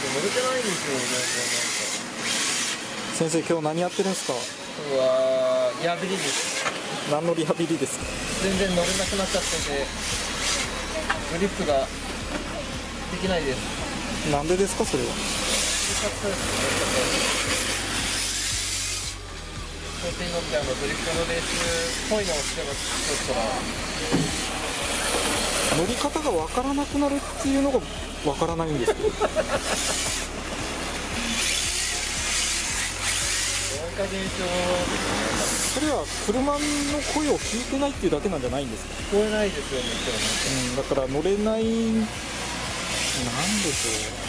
乗れてないんですよ、先生、今日何やってるんですか？今日はリハビリです。何のリハビリですか？全然乗れなくなっちゃってて、グリップができないです。なんでですか、それは。調子に乗ってドリフトのレースっぽいのをしてますちょっ乗り方がわからなくなるっていうのがわからないんですけど。と老化現象それは車の声を聞いてないっていうだけなんじゃないんですか？聞こえないですよね、だから乗れない、なんでしょう。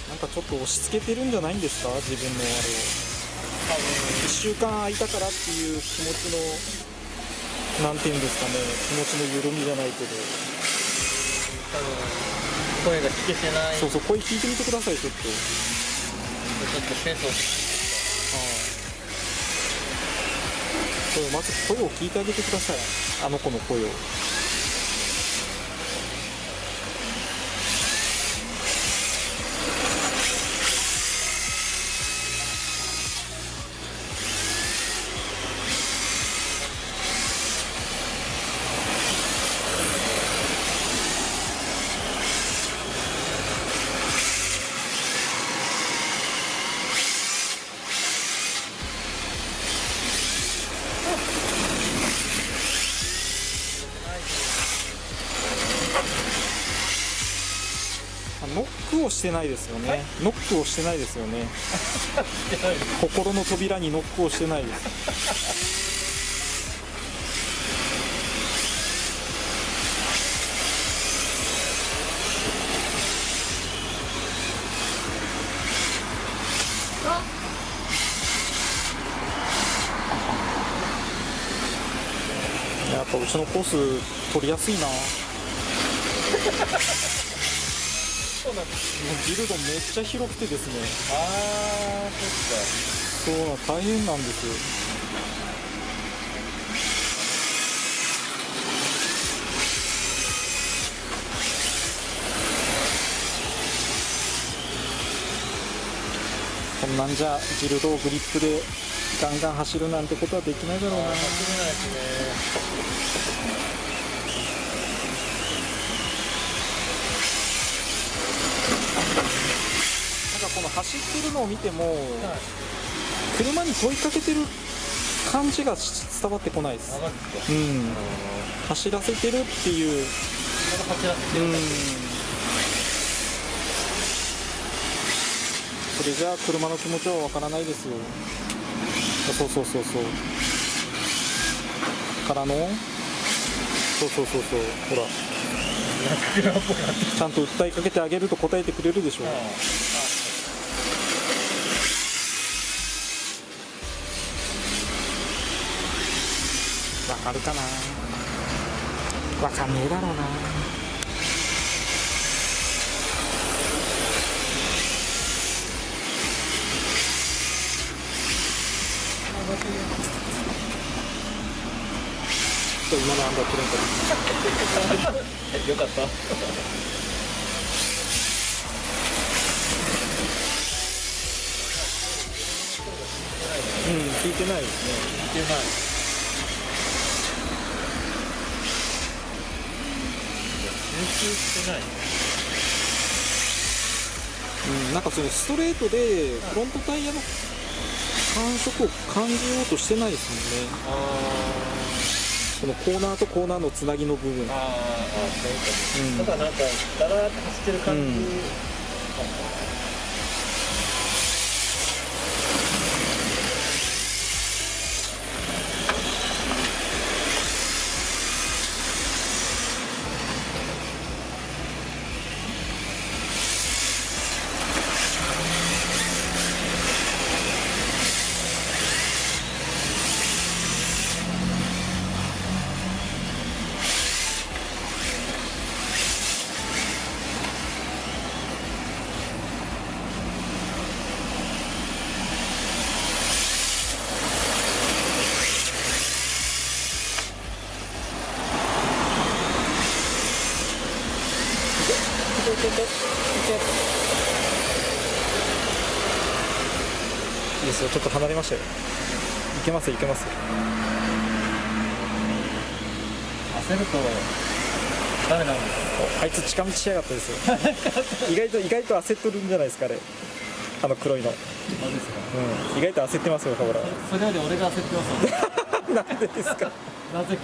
なんかちょっと押し付けてるんじゃないんですか、自分のあれを。多分1週間空いたからっていう気持ちの、なんていうんですかね、気持ちの緩みじゃないけど。声が聞けてない。そうそう、声聞いてみてください、ちょっと。ちょっとペースをまず声を聞いてあげてください、あの子の声を。ノックをしてないですよね。ノックをしてないですよね。心の扉にノックをしてないです。やっぱうちのコース取りやすいな。そうなんです。ビルドめっちゃ広くてですね。ああ、そっか。そう大変なんですよ。こんなんじゃビルドをグリップでガンガン走るなんてことはできないだろうな。走れないですね。なんかこの走ってるのを見ても、車に問いかけてる感じが伝わってこないです。走らせてるっていう。走らせてる。それじゃあ車の気持ちはわからないですよ。そうそうそうそう。からの、そうそうそうそう、ほら。ちゃんと訴えかけてあげると答えてくれるでしょう。わかるかな。わかんねえだろうな。今のアンダープレントですよかった。聞いてないですね。聞いてない。集中してない。なんかそのストレートでフロントタイヤの感触を感じようとしてないですもんね。このコーナーとコーナーのつなぎの部分。そういうこと。ただなんかだらーって走ってる感じ。いいですよ、ちょっと離れましたよ。いけますよ、いけますよ。焦るとダメなんです。あいつ近道しやがったですよ。意外と焦っとるんじゃないですか、あれ。あの黒いの。そうですか。意外と焦ってますよ、ほら。それより俺が焦ってます。なんでですか。なぜか。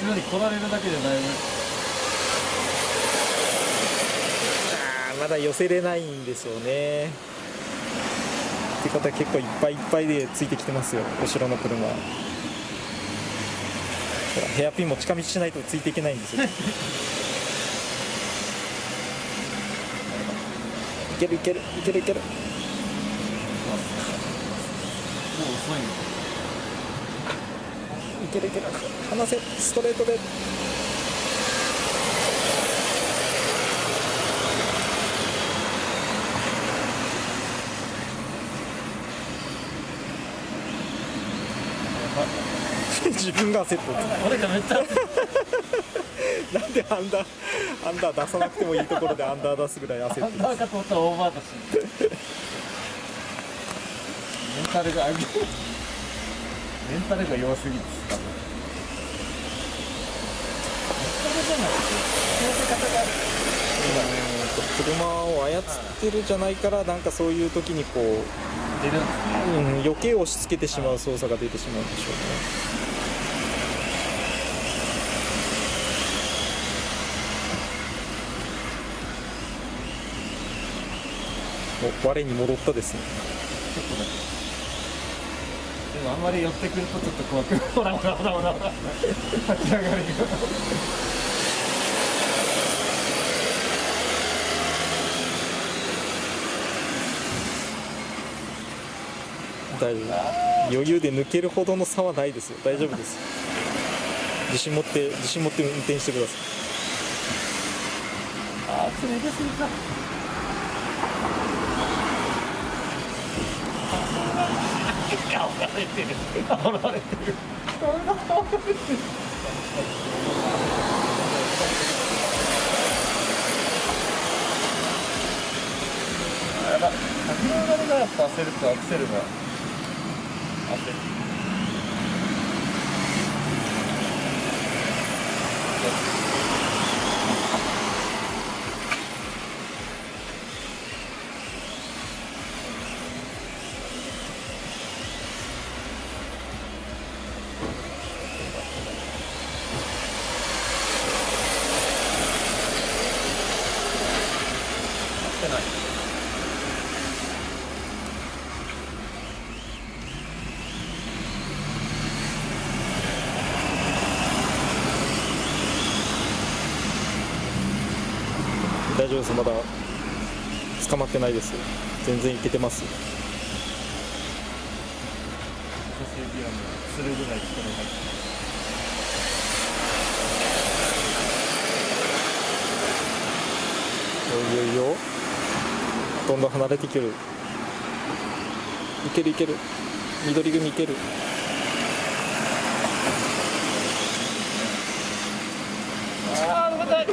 後ろに来られるだけでだいぶ。まだ寄せれないんですよね。ってことは結構いっぱいいっぱいでついてきてますよ、後ろの車。ほらヘアピンも近道しないとついていけないんですよ。いけるいけるいけるいける。もう遅いの。いけるいける。離せ、ストレートで。自分が焦ってる。俺がめっちゃなんでアンダー出さなくてもいいところでアンダー出すぐらい焦ってる。アンダーかと思ったらオーバーだし。メンタルが弱すぎです。多分車を操ってるじゃないから、なんかそういう時にこう、出るんですね。余計押し付けてしまう操作が出てしまうんでしょうね。我に戻ったですね。ちょっとだけ。でもあんまり寄ってくるとちょっと怖く。ほらほらほらほら。立ち上がりが。大丈夫。余裕で抜けるほどの差はないですよ。大丈夫です。自信持って運転してください。あー、連れですぎた。煽られてる。煽られてる。やばい。先の上がやっぱ焦るとアクセルが焦る。ない。大丈夫です。まだ捕まってないです。全然いけてます。女性ビアもするぐらい力が入ってる。いよいよどんどん離れていける。いけるいける。緑組いける。ああ、重たい。